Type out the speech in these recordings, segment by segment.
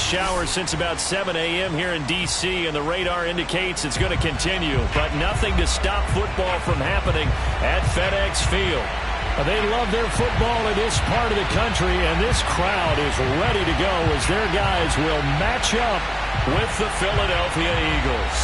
shower since about 7 a.m. here in D.C., and the radar indicates it's going to continue, but nothing to stop football from happening at FedEx Field. They love their football in this part of the country, and this crowd is ready to go as their guys will match up with the Philadelphia Eagles.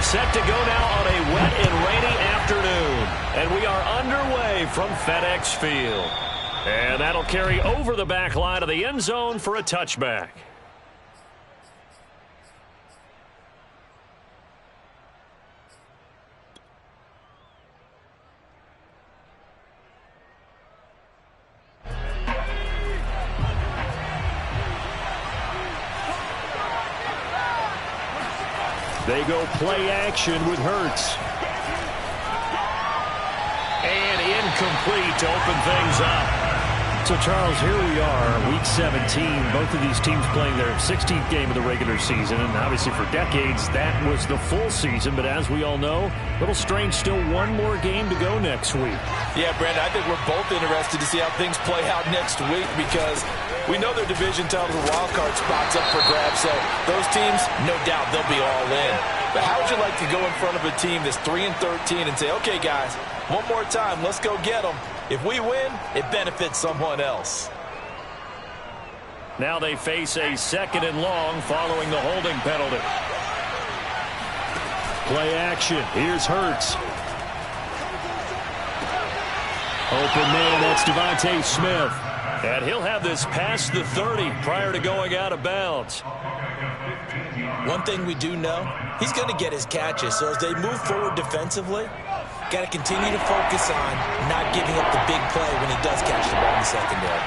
Set to go now on a wet and rainy afternoon. And we are underway from FedEx Field. And that'll carry over the back line of the end zone for a touchback. They go play action with Hurts. And incomplete to open things up. So, Charles, here we are, Week 17. Both of these teams playing their 16th game of the regular season. And obviously for decades, that was the full season. But as we all know, a little strange, still one more game to go next week. Yeah, Brandon, I think we're both interested to see how things play out next week because we know their division titles and wild card spots up for grabs. So those teams, no doubt, they'll be all in. But how would you like to go in front of a team that's 3-13 and say, okay, guys, one more time, let's go get them. If we win, it benefits someone else. Now they face a 2nd and long following the holding penalty. Play action. Here's Hurts. Open man, that's Devontae Smith. And he'll have this past the 30 prior to going out of bounds. One thing we do know, he's going to get his catches. So as they move forward defensively, got to continue to focus on not giving up the big play when he does catch the ball in the secondary.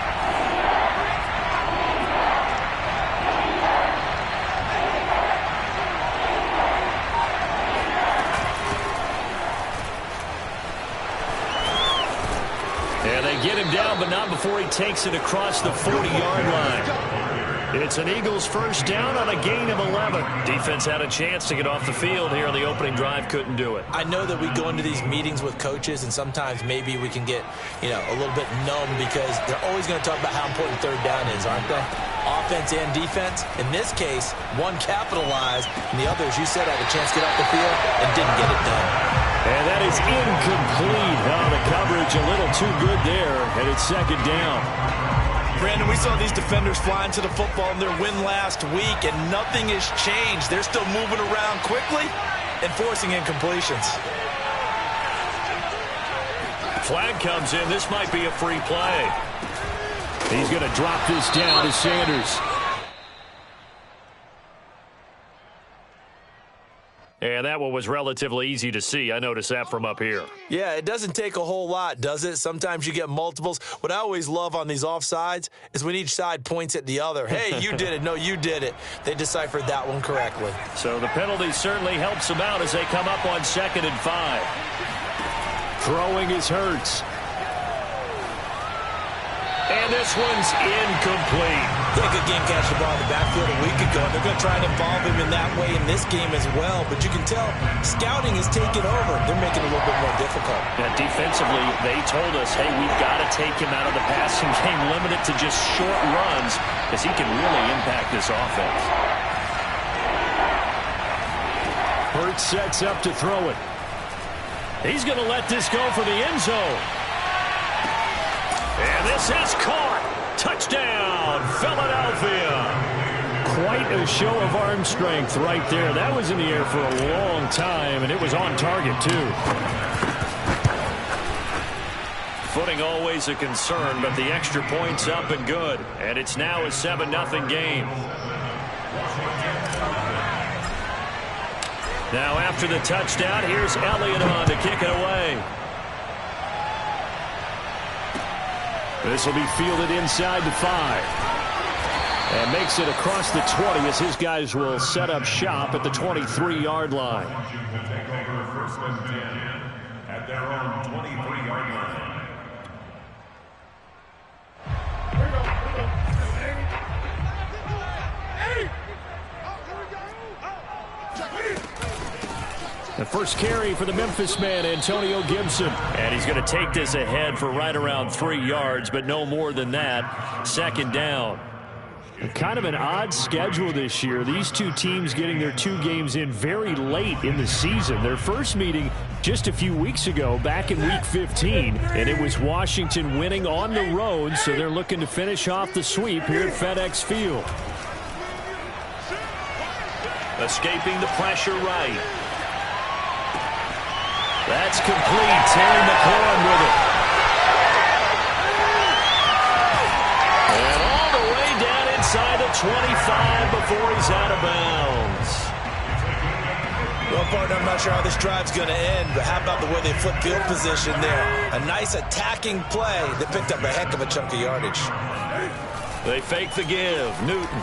And they get him down, but not before he takes it across the 40-yard line. It's an Eagles first down on a gain of 11. Defense had a chance to get off the field here on the opening drive, couldn't do it. I know that we go into these meetings with coaches, and sometimes maybe we can get, a little bit numb because they're always going to talk about how important third down is, aren't they? Offense and defense. In this case, one capitalized, and the other, as you said, had a chance to get off the field and didn't get it done. And that is incomplete. The coverage a little too good there, and it's 2nd down. Brandon, we saw these defenders flying to the football in their win last week, and nothing has changed. They're still moving around quickly and forcing incompletions. Flag comes in. This might be a free play. He's going to drop this down to Sanders. And that one was relatively easy to see. I noticed that from up here. Yeah, it doesn't take a whole lot, does it? Sometimes you get multiples. What I always love on these offsides is when each side points at the other. Hey, you did it. No, you did it. They deciphered that one correctly. So the penalty certainly helps them out as they come up on 2nd and 5. Throwing is Hurts. And this one's incomplete. They could game catch the ball in the backfield a week ago, and they're going to try and involve him in that way in this game as well. But you can tell scouting is taking over. They're making it a little bit more difficult. Yeah, defensively, they told us, hey, we've got to take him out of the passing game, limit it to just short runs, as he can really impact this offense. Hurts sets up to throw it. He's going to let this go for the end zone. And this is caught. Touchdown, Philadelphia. Quite a show of arm strength right there. That was in the air for a long time, and it was on target, too. Footing always a concern, but the extra point's up and good. And it's now a 7-0 game. Now after the touchdown, here's Elliott on to kick it away. This will be fielded inside the 5. And makes it across the 20 as his guys will set up shop at the 23-yard line. First and 10 at their own 23-yard line. The first carry for the Memphis man, Antonio Gibson. And he's going to take this ahead for right around 3 yards, but no more than that. Second down. Kind of an odd schedule this year. These two teams getting their 2 games in very late in the season. Their first meeting just a few weeks ago, back in Week 15, and it was Washington winning on the road, so they're looking to finish off the sweep here at FedEx Field. Escaping the pressure right. That's complete. Terry McLaurin with it. And all the way down inside the 25 before he's out of bounds. Well, partner, I'm not sure how this drive's going to end, but how about the way they flip field position there? A nice attacking play that picked up a heck of a chunk of yardage. They fake the give. Newton.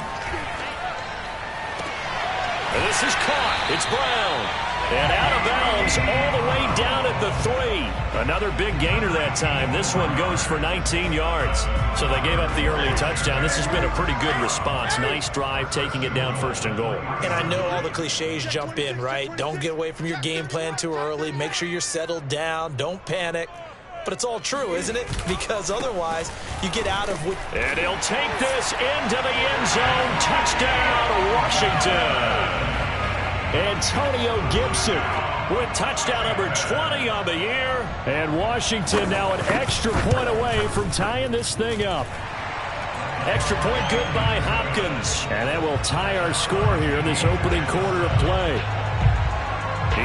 And this is caught. It's Brown. And out of bounds all the way down at the 3. Another big gainer that time. This one goes for 19 yards. So they gave up the early touchdown. This has been a pretty good response. Nice drive, taking it down 1st and goal. And I know all the cliches jump in, right? Don't get away from your game plan too early. Make sure you're settled down. Don't panic. But it's all true, isn't it? Because otherwise, you get out of what... And he'll take this into the end zone. Touchdown, Washington. Antonio Gibson with touchdown number 20 on the year. And Washington now an extra point away from tying this thing up. Extra point good by Hopkins. And that will tie our score here in this opening quarter of play.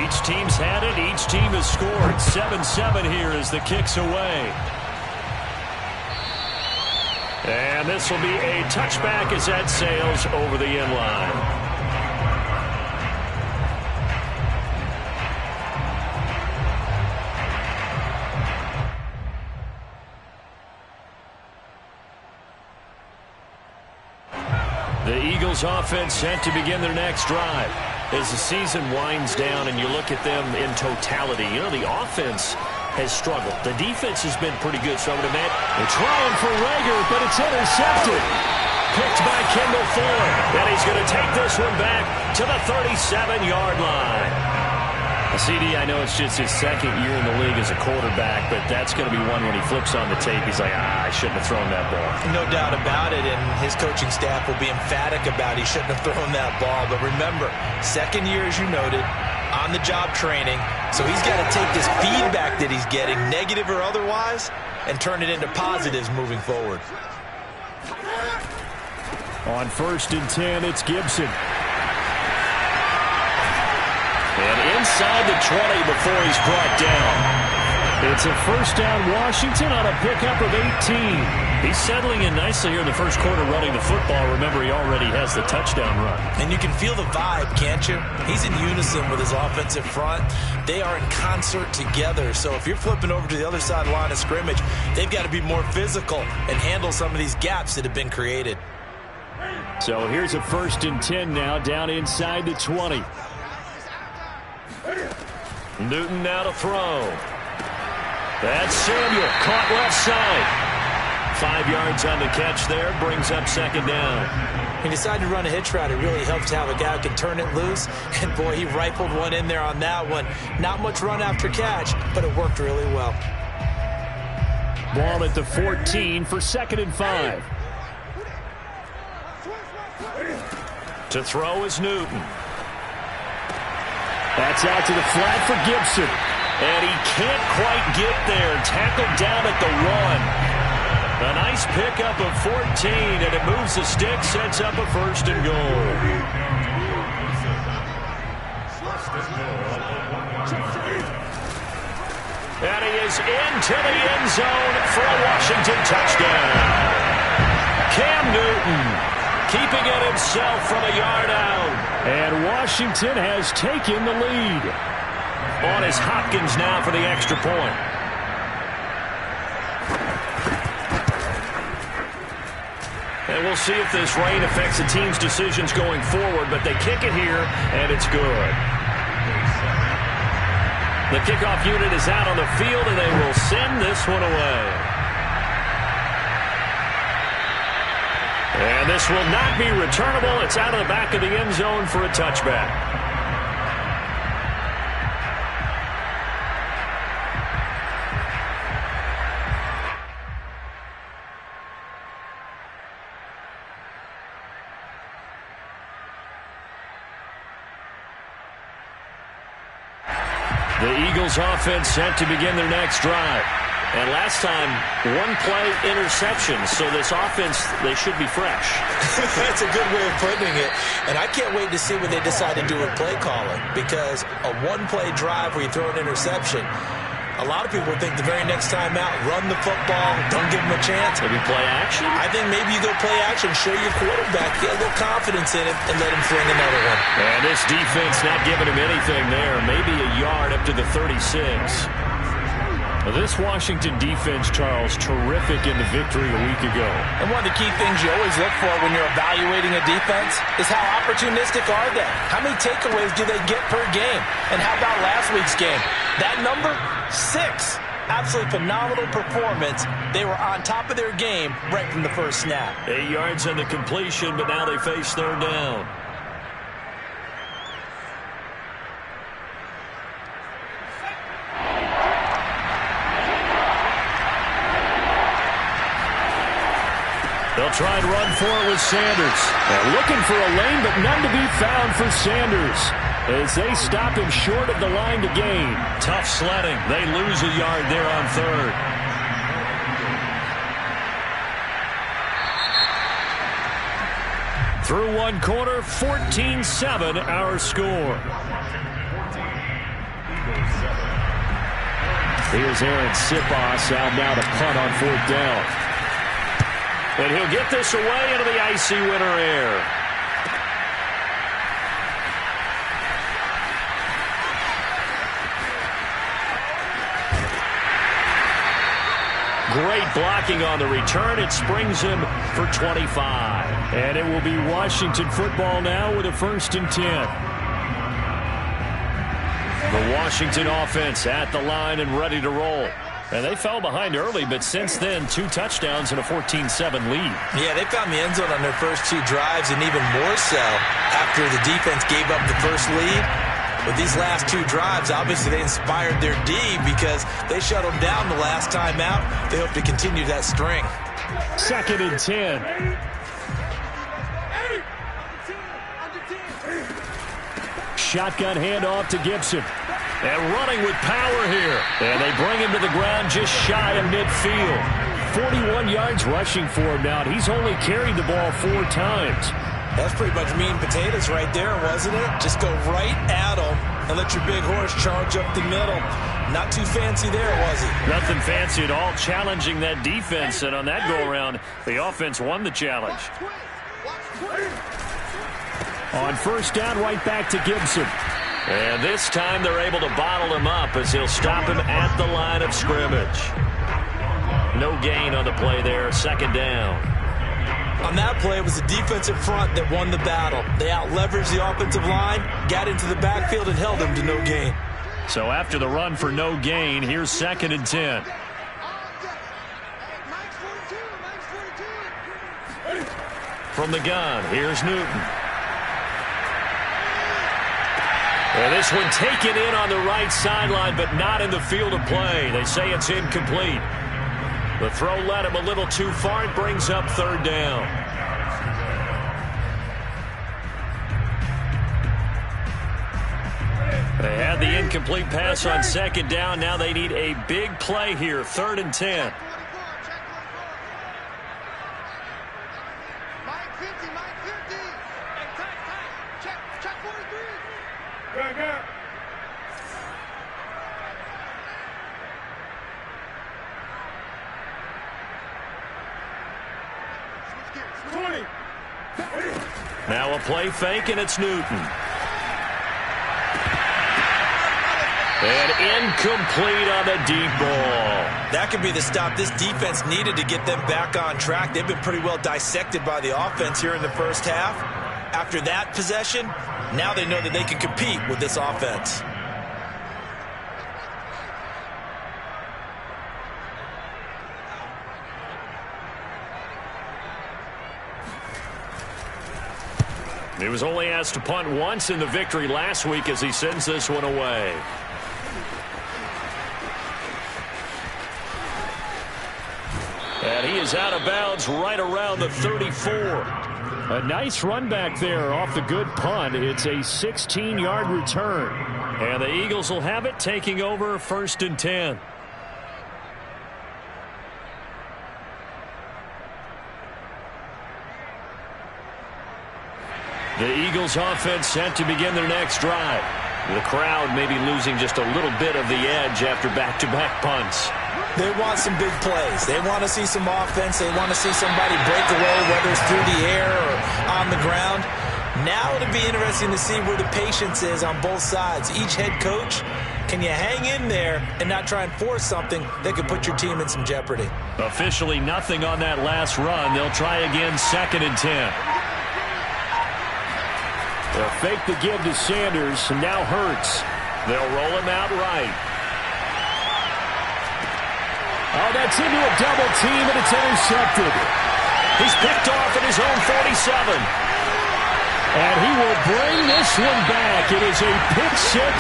Each team's had it. Each team has scored. 7-7 here as the kick's away. And this will be a touchback as that sails over the end line. The Eagles offense set to begin their next drive. As the season winds down and you look at them in totality, you know, the offense has struggled. The defense has been pretty good, so I would imagine they're trying for Reagor, but it's intercepted. Picked by Kendall Fuller. And he's going to take this one back to the 37-yard line. CD, I know it's just his 2nd year in the league as a quarterback, but that's going to be one when he flips on the tape. He's like, I shouldn't have thrown that ball. No doubt about it, and his coaching staff will be emphatic about he shouldn't have thrown that ball. But remember, 2nd year, as you noted, on-the-job training, so he's got to take this feedback that he's getting, negative or otherwise, and turn it into positives moving forward. On 1st and 10, it's Gibson. And inside the 20 before he's brought down. It's a first down Washington on a pickup of 18. He's settling in nicely here in the first quarter running the football. Remember, he already has the touchdown run. And you can feel the vibe, can't you? He's in unison with his offensive front. They are in concert together. So if you're flipping over to the other side line of scrimmage, they've got to be more physical and handle some of these gaps that have been created. So here's a 1st and 10 now down inside the 20. Newton now to throw. That's Samuel, caught left side. 5 yards on the catch there, brings up 2nd down. He decided to run a hitch route. It really helps to have a guy who can turn it loose. And, boy, he rifled one in there on that one. Not much run after catch, but it worked really well. Ball at the 14 for 2nd and 5. To throw is Newton. That's out to the flat for Gibson. And he can't quite get there. Tackled down at the 1. A nice pickup of 14, and it moves the stick, sets up a 1st and goal. And he is into the end zone for a Washington touchdown. Cam Newton keeping it himself from a yard out. And Washington has taken the lead. On is Hopkins now for the extra point. And we'll see if this rain affects the team's decisions going forward, but they kick it here, and it's good. The kickoff unit is out on the field, and they will send this one away. And this will not be returnable. It's out of the back of the end zone for a touchback. The Eagles offense set to begin their next drive. And last time, one-play interception. So this offense, they should be fresh. That's a good way of putting it. And I can't wait to see what they decide to do with play calling. Because a one-play drive where you throw an interception, a lot of people think the very next time out, run the football, don't give them a chance. Maybe play action? I think maybe you go play action, show your quarterback, get a little confidence in him, and let him fling another one. And this defense not giving him anything there. Maybe a yard up to the 36. This Washington defense, Charles, terrific in the victory a week ago. And one of the key things you always look for when you're evaluating a defense is how opportunistic are they? How many takeaways do they get per game? And how about last week's game? That number, 6. Absolutely phenomenal performance. They were on top of their game right from the first snap. 8 yards on the completion, but now they face third down. They'll try and run for it with Sanders. They're looking for a lane, but none to be found for Sanders as they stop him short of the line to gain. Tough sledding. They lose a yard there on third. Through one quarter, 14-7 our score. Here's Aaron Sipos out now to punt on fourth down. And he'll get this away into the icy winter air. Great blocking on the return. It springs him for 25. And it will be Washington football now with a 1st and 10. The Washington offense at the line and ready to roll. And they fell behind early, but since then, 2 touchdowns and a 14-7 lead. Yeah, they found the end zone on their first 2 drives, and even more so after the defense gave up the first lead. With these last 2 drives, obviously they inspired their D because they shut them down the last time out. They hope to continue that string. 2nd and 10. Shotgun handoff to Gibson. And running with power here. And they bring him to the ground just shy of midfield. 41 yards rushing for him now. He's only carried the ball 4 times. That's pretty much meat and potatoes right there, wasn't it? Just go right at him and let your big horse charge up the middle. Not too fancy there, was it? Nothing fancy at all, challenging that defense. And on that go-around, the offense won the challenge. On first down, right back to Gibson. And this time they're able to bottle him up as he'll stop him at the line of scrimmage. No gain on the play there, 2nd down. On that play, it was the defensive front that won the battle. They out-leveraged the offensive line, got into the backfield, and held them to no gain. So after the run for no gain, here's 2nd and 10. From the gun, here's Newton. And this one taken in on the right sideline, but not in the field of play. They say it's incomplete. The throw led him a little too far. It brings up 3rd down. They had the incomplete pass on 2nd down. Now they need a big play here, 3rd and 10. Now a play fake, and it's Newton. And incomplete on the deep ball. That could be the stop this defense needed to get them back on track. They've been pretty well dissected by the offense here in the first half. After that possession, now they know that they can compete with this offense. He was only asked to punt once in the victory last week as he sends this one away. And he is out of bounds right around the 34. A nice run back there off the good punt. It's a 16-yard return. And the Eagles will have it, taking over 1st and 10. The Eagles offense set to begin their next drive. The crowd may be losing just a little bit of the edge after back-to-back punts. They want some big plays. They want to see some offense. They want to see somebody break away, whether it's through the air or on the ground. Now it'll be interesting to see where the patience is on both sides. Each head coach, can you hang in there and not try and force something that could put your team in some jeopardy? Officially nothing on that last run. They'll try again 2nd and 10. They'll fake the give to Sanders, and now Hurts. They'll roll him out right. Oh, that's into a double team, and it's intercepted. He's picked off at his own 47. And he will bring this one back. It is a pick six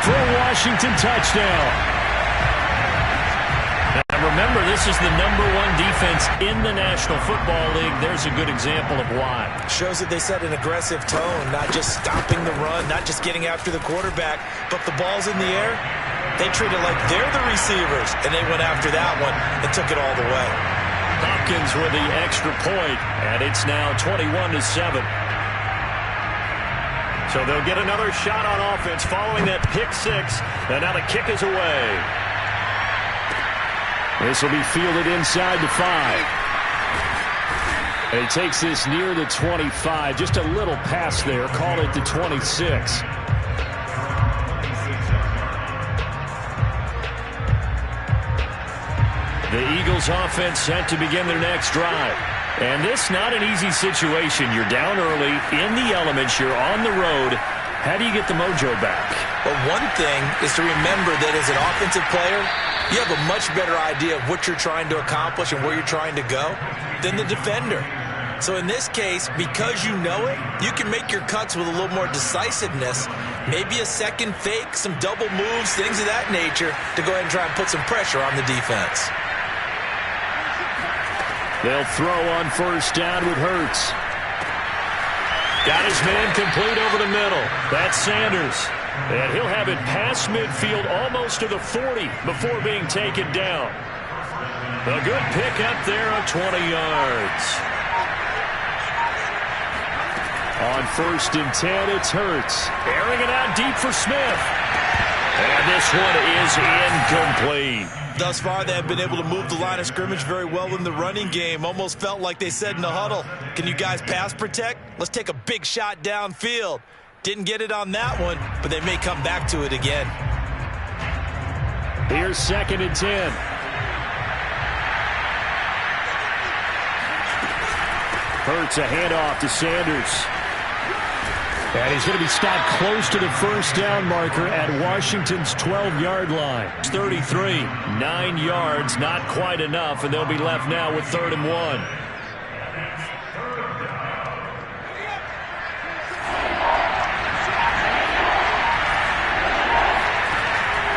for a Washington touchdown. And remember, this is the #1 defense in the National Football League. There's a good example of why. Shows that they set an aggressive tone, not just stopping the run, not just getting after the quarterback, but the ball's in the air. They treat it like they're the receivers, and they went after that one and took it all the way. Hopkins with the extra point, and it's now 21-7. So they'll get another shot on offense following that pick six, and now the kick is away. This will be fielded inside the 5. And he takes this near the 25. Just a little pass there. Call it the 26. The Eagles offense set to begin their next drive. And this not an easy situation. You're down early, in the elements, you're on the road. How do you get the mojo back? Well, one thing is to remember that as an offensive player, you have a much better idea of what you're trying to accomplish and where you're trying to go than the defender. So in this case, because you know it, you can make your cuts with a little more decisiveness, maybe a second fake, some double moves, things of that nature, to go ahead and try and put some pressure on the defense. They'll throw on 1st down with Hurts. Got his man complete over the middle. That's Sanders. And he'll have it past midfield almost to the 40 before being taken down. A good pick up there of 20 yards. On 1st and 10, it's Hurts. Airing it out deep for Smith. And this one is incomplete. Thus far, they have been able to move the line of scrimmage very well in the running game. Almost felt like they said in the huddle, can you guys pass protect? Let's take a big shot downfield. Didn't get it on that one, but they may come back to it again. Here's 2nd and 10. Hurts a handoff to Sanders. And he's going to be stopped close to the 1st down marker at Washington's 12-yard line. It's 33, 9 yards, not quite enough, and they'll be left now with 3rd and 1.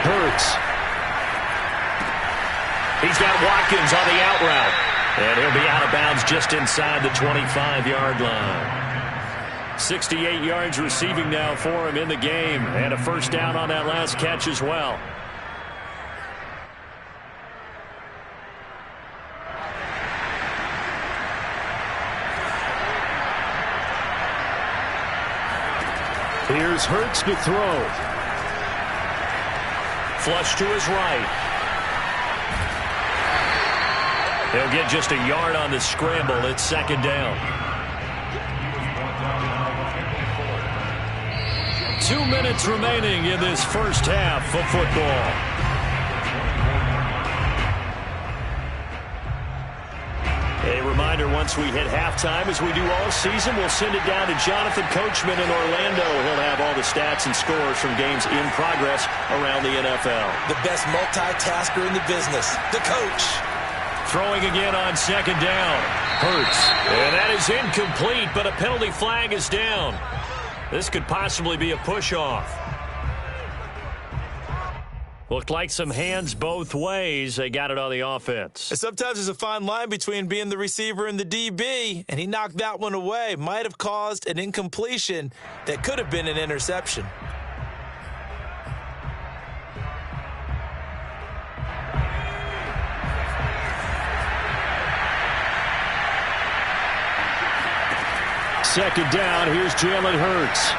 Hurts. He's got Watkins on the out route. And he'll be out of bounds just inside the 25-yard line. 68 yards receiving now for him in the game. And a 1st down on that last catch as well. Here's Hurts to throw. Flush to his right. He'll get just a yard on the scramble. It's 2nd down. 2 minutes remaining in this first half of football. A reminder, once we hit halftime, as we do all season, we'll send it down to Jonathan Coachman in Orlando. He'll have all the stats and scores from games in progress around the NFL. The best multitasker in the business, the coach. Throwing again on 2nd down. Hurts. And that is incomplete, but a penalty flag is down. This could possibly be a push-off. Looked like some hands both ways. They got it on the offense. And sometimes there's a fine line between being the receiver and the DB, and he knocked that one away. Might have caused an incompletion that could have been an interception. second down. Here's Jalen Hurts.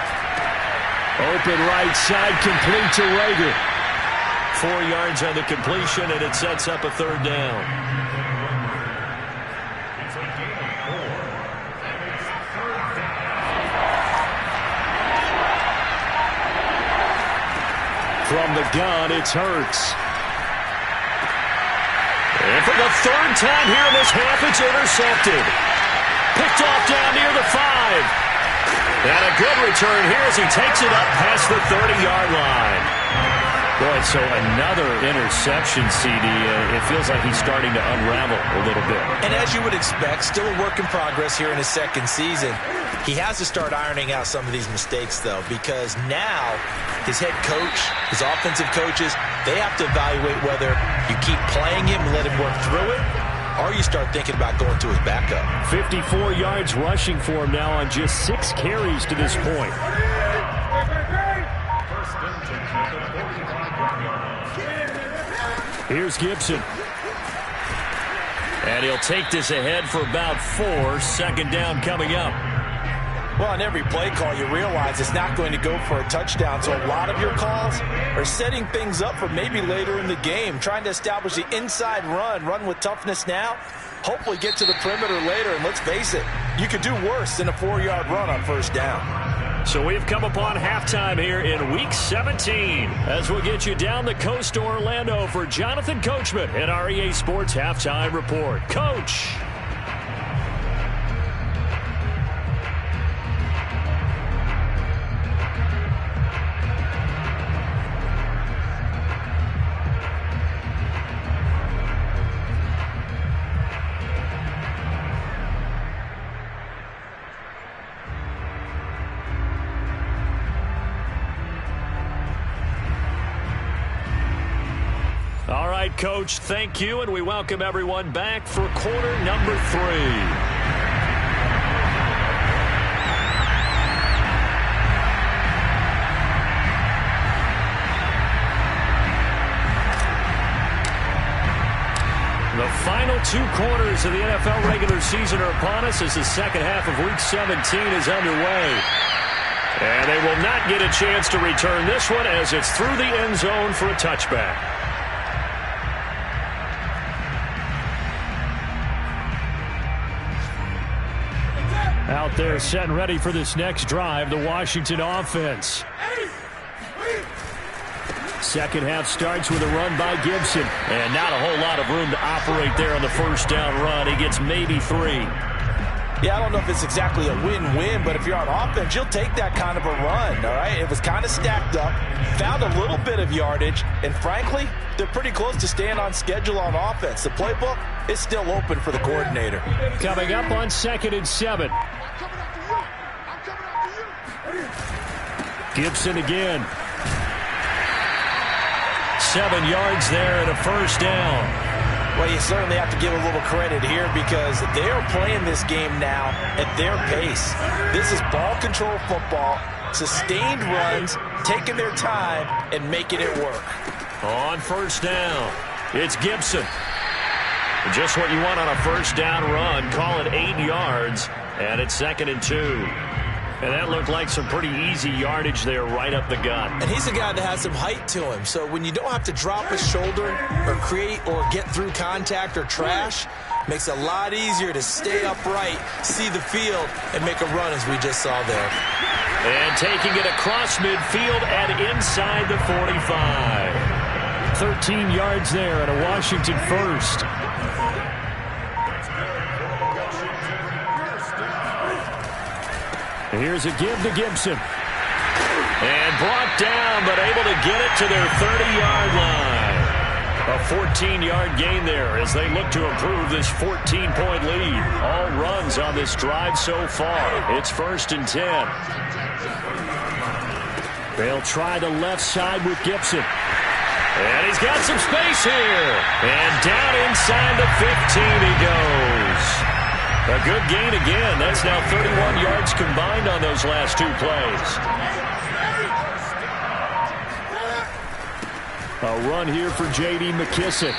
Open right side, complete to Rager. 4 yards on the completion, and it sets up a third down. From the gun, it's Hurts. And for the third time here in this half, it's intercepted. Picked off down near the 5. And a good return here as he takes it up past the 30-yard line. Boy, so another interception, CD. It feels like he's starting to unravel a little bit. And as you would expect, still a work in progress here in his second season. He has to start ironing out some of these mistakes, though, because now his head coach, his offensive coaches, they have to evaluate whether you keep playing him and let him work through it, or you start thinking about going to his backup. 54 yards rushing for him now on just 6 carries to this point. Here's Gibson. And he'll take this ahead for about 4. Second down coming up. Well, on every play call, you realize it's not going to go for a touchdown. So a lot of your calls are setting things up for maybe later in the game, trying to establish the inside run with toughness now, hopefully get to the perimeter later. And let's face it, you could do worse than a 4-yard run on first down. So we've come upon halftime here in Week 17 as we'll get you down the coast to Orlando for Jonathan Coachman at our EA Sports Halftime Report. Coach. All right, Coach, thank you, and we welcome everyone back for quarter number 3. The final 2 quarters of the NFL regular season are upon us as the second half of Week 17 is underway. And they will not get a chance to return this one as it's through the end zone for a touchback. Out there set and ready for this next drive, the Washington offense. Second half starts with a run by Gibson. And not a whole lot of room to operate there on the first down run. He gets maybe 3. Yeah, I don't know if it's exactly a win-win, but if you're on offense, you'll take that kind of a run, all right? It was kind of stacked up, found a little bit of yardage, and frankly, they're pretty close to staying on schedule on offense. The playbook is still open for the coordinator. Coming up on 2nd and 7. Gibson again. 7 yards there and a first down. Well, you certainly have to give a little credit here because they are playing this game now at their pace. This is ball control football, sustained runs, taking their time and making it work. On first down, it's Gibson. Just what you want on a first down run. Call it 8 yards, and it's 2nd and 2. And that looked like some pretty easy yardage there right up the gut. And he's a guy that has some height to him. So when you don't have to drop his shoulder or create or get through contact or trash, makes it a lot easier to stay upright, see the field, and make a run as we just saw there. And taking it across midfield and inside the 45. 13 yards there and a Washington first. Here's a give to Gibson. And brought down, but able to get it to their 30-yard line. A 14-yard gain there as they look to improve this 14-point lead. All runs on this drive so far. It's 1st and 10. They'll try the left side with Gibson. And he's got some space here. And down inside the 15 he goes. A good gain again. That's now 31 yards combined on those last 2 plays. A run here for J.D. McKissic.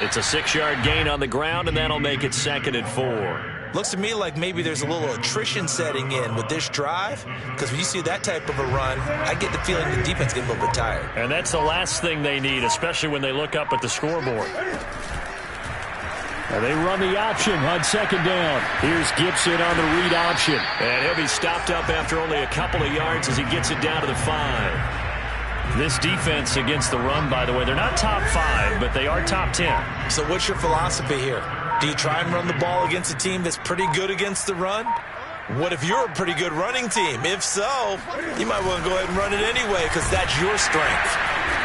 It's a 6-yard gain on the ground, and that'll make it 2nd and 4. Looks to me like maybe there's a little attrition setting in with this drive, because when you see that type of a run, I get the feeling the defense gets a little bit tired. And that's the last thing they need, especially when they look up at the scoreboard. And they run the option on second down. Here's Gibson on the read option. And he'll be stopped up after only a couple of yards as he gets it down to the 5. This defense against the run, by the way, they're not top 5, but they are top 10. So what's your philosophy here? Do you try and run the ball against a team that's pretty good against the run? What if you're a pretty good running team? If so, you might want to go ahead and run it anyway because that's your strength.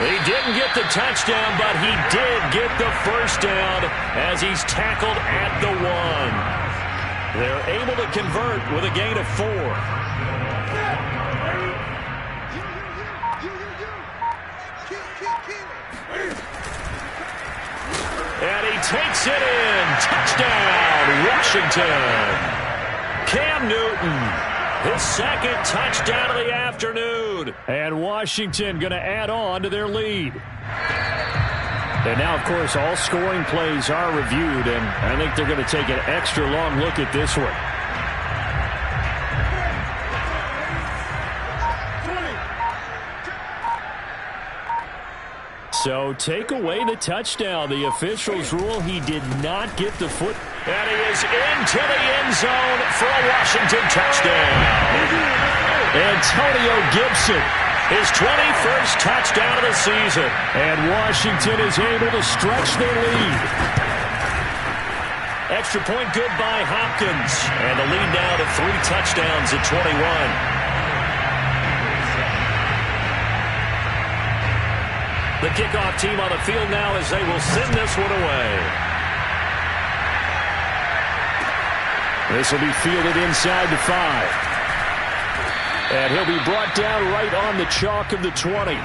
He didn't get the touchdown, but he did get the first down as he's tackled at the 1. They're able to convert with a gain of 4. And he takes it in. Touchdown, Washington. Cam Newton, his second touchdown of the afternoon. And Washington going to add on to their lead. And now, of course, all scoring plays are reviewed, and I think they're going to take an extra long look at this one. So take away the touchdown. The officials rule he did not get the foot. And he is into the end zone for a Washington touchdown. Antonio Gibson, his 21st touchdown of the season. And Washington is able to stretch their lead. Extra point good by Hopkins. And the lead now to 3 touchdowns at 21. The kickoff team on the field now as they will send this one away. This will be fielded inside the 5. And he'll be brought down right on the chalk of the 20.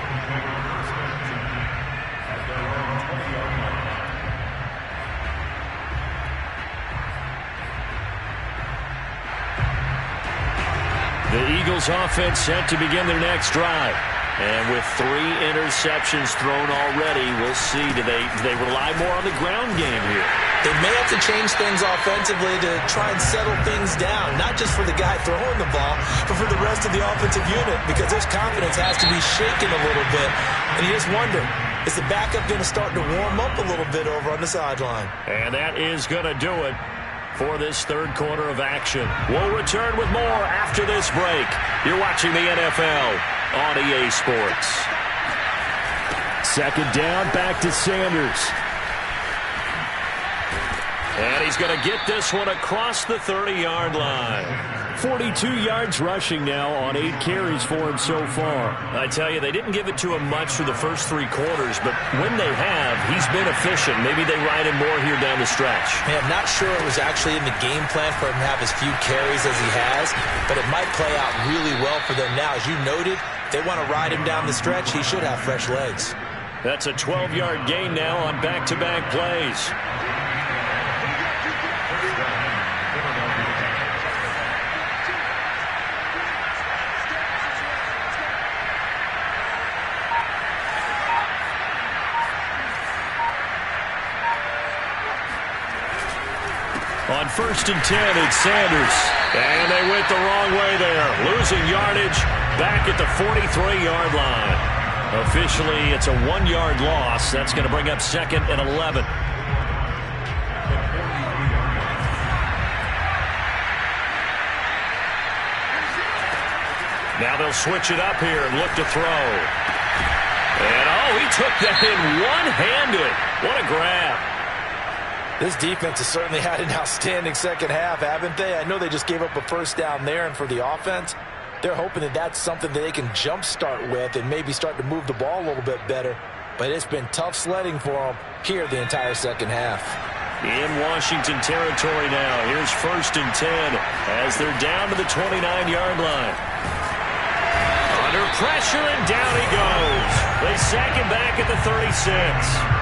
The Eagles offense set to begin their next drive. And with 3 interceptions thrown already, we'll see. Do they rely more on the ground game here? They may have to change things offensively to try and settle things down, not just for the guy throwing the ball, but for the rest of the offensive unit, because his confidence has to be shaken a little bit. And you just wonder, is the backup going to start to warm up a little bit over on the sideline? And that is going to do it for this third quarter of action. We'll return with more after this break. You're watching the NFL on EA Sports. Second down, back to Sanders. And he's going to get this one across the 30-yard line. 42 yards rushing now on 8 carries for him so far. I tell you, they didn't give it to him much through the first 3 quarters, but when they have, he's been efficient. Maybe they ride him more here down the stretch. Man, I'm not sure it was actually in the game plan for him to have as few carries as he has, but it might play out really well for them now. As you noted, they want to ride him down the stretch. He should have fresh legs. That's a 12-yard gain now on back-to-back plays. On 1st and 10, it's Sanders. And they went the wrong way there. Losing yardage back at the 43-yard line. Officially, it's a 1-yard loss. That's going to bring up 2nd and 11. Now they'll switch it up here and look to throw. And, he took that in one-handed. What a grab. This defense has certainly had an outstanding second half, haven't they? I know they just gave up a first down there, and for the offense, they're hoping that that's something that they can jumpstart with and maybe start to move the ball a little bit better. But it's been tough sledding for them here the entire second half. In Washington territory now. Here's 1st and 10 as they're down to the 29-yard line. Under pressure, and down he goes. They sack him back at the 36.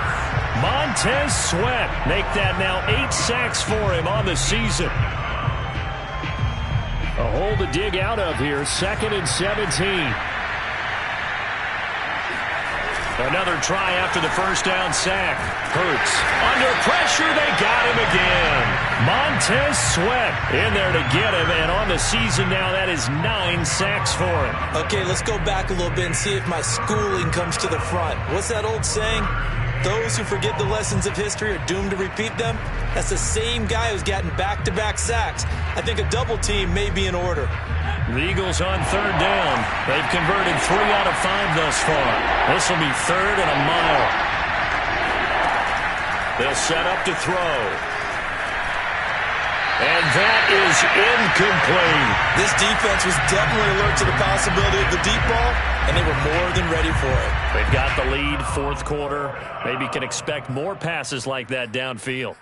Montez Sweat make that now 8 sacks for him on the season. A hole to dig out of here. 2nd and 17. Another try after the first down sack. Hurts. Under pressure, they got him again. Montez Sweat in there to get him, and on the season now, that is 9 sacks for him. Okay, let's go back a little bit and see if my schooling comes to the front. What's that old saying? Those who forget the lessons of history are doomed to repeat them. That's the same guy who's gotten back-to-back sacks. I think a double team may be in order. The Eagles on third down. They've converted 3 out of 5 thus far. This will be 3rd and a mile. They'll set up to throw. And that is incomplete. This defense was definitely alert to the possibility of the deep ball, and they were more than ready for it. They've got the lead, 4th quarter. Maybe can expect more passes like that downfield.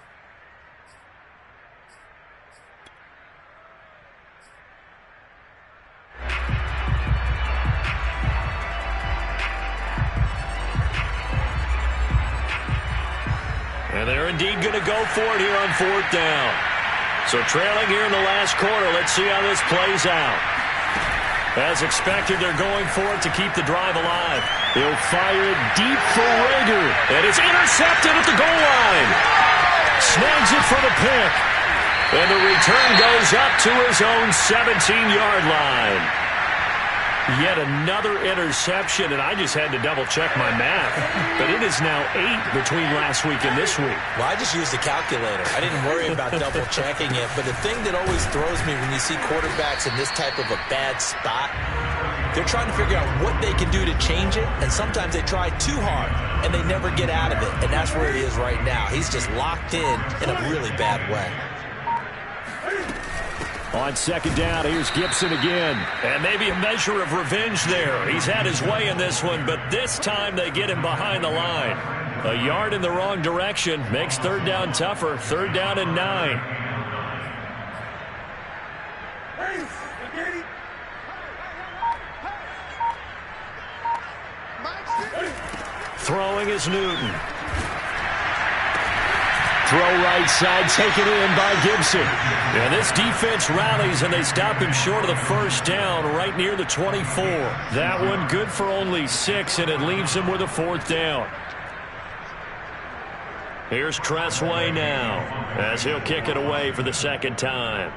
And they're indeed going to go for it here on 4th down. So trailing here in the last quarter, let's see how this plays out. As expected, they're going for it to keep the drive alive. He'll fire it deep for Rager. And it's intercepted at the goal line. Snags it for the pick. And the return goes up to his own 17-yard line. Yet another interception, and I just had to double-check my math. But it is now 8 between last week and this week. Well, I just used a calculator. I didn't worry about double-checking it. But the thing that always throws me when you see quarterbacks in this type of a bad spot, they're trying to figure out what they can do to change it, and sometimes they try too hard, and they never get out of it. And that's where he is right now. He's just locked in a really bad way. On 2nd down, here's Gibson again. And maybe a measure of revenge there. He's had his way in this one, but this time they get him behind the line. A yard in the wrong direction makes 3rd down tougher. 3rd down and 9. Throwing is Newton. Throw right side, taken in by Gibson. And this defense rallies, and they stop him short of the 1st down right near the 24. That one good for only 6, and it leaves him with a 4th down. Here's Tressway now, as he'll kick it away for the 2nd time.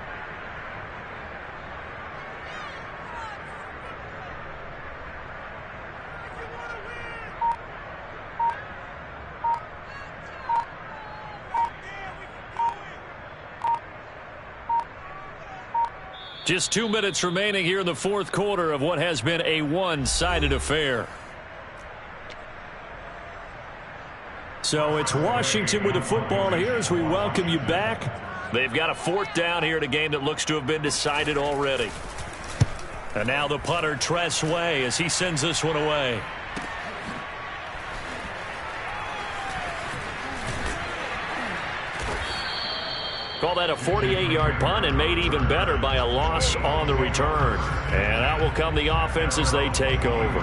Just 2 minutes remaining here in the 4th quarter of what has been a one-sided affair. So it's Washington with the football here as we welcome you back. They've got a 4th down here in a game that looks to have been decided already. And now the punter, Tressway, as he sends this one away. Call that a 48-yard punt, and made even better by a loss on the return. And out will come the offense as they take over.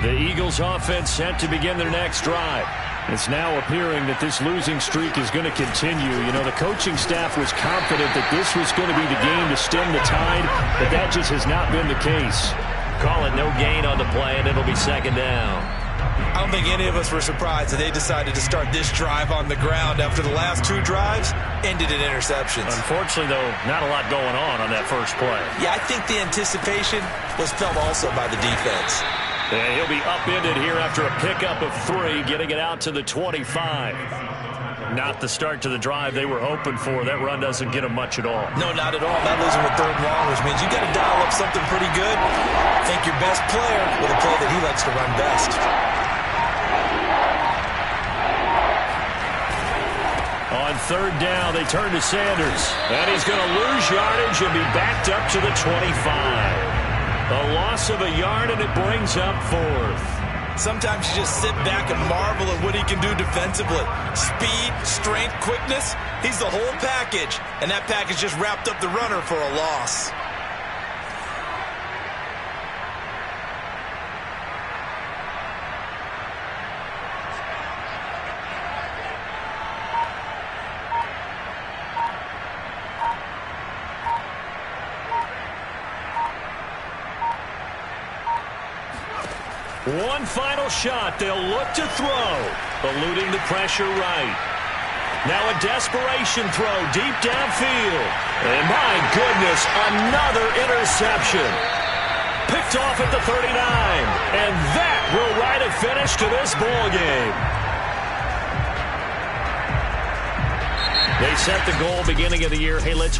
The Eagles offense set to begin their next drive. It's now appearing that this losing streak is going to continue. You know, the coaching staff was confident that this was going to be the game to stem the tide, but that just has not been the case. Call it no gain on the play, and it'll be 2nd down. I don't think any of us were surprised that they decided to start this drive on the ground after the last 2 drives ended in interceptions. Unfortunately, though, not a lot going on that first play. Yeah, I think the anticipation was felt also by the defense. And he'll be upended here after a pickup of 3, getting it out to the 25. Not the start to the drive they were hoping for. That run doesn't get them much at all. No, not at all. Not losing with 3rd and long, which means you got to dial up something pretty good. Think your best player with a play that he likes to run best. On 3rd down, they turn to Sanders. And he's going to lose yardage and be backed up to the 25. A loss of a yard, and it brings up 4th. Sometimes you just sit back and marvel at what he can do defensively. Speed, strength, quickness, he's the whole package. And that package just wrapped up the runner for a loss. One final shot. They'll look to throw. Eluding the pressure right. Now a desperation throw deep downfield. And my goodness, another interception. Picked off at the 39. And that will write a finish to this ball game. They set the goal beginning of the year. Hey, let's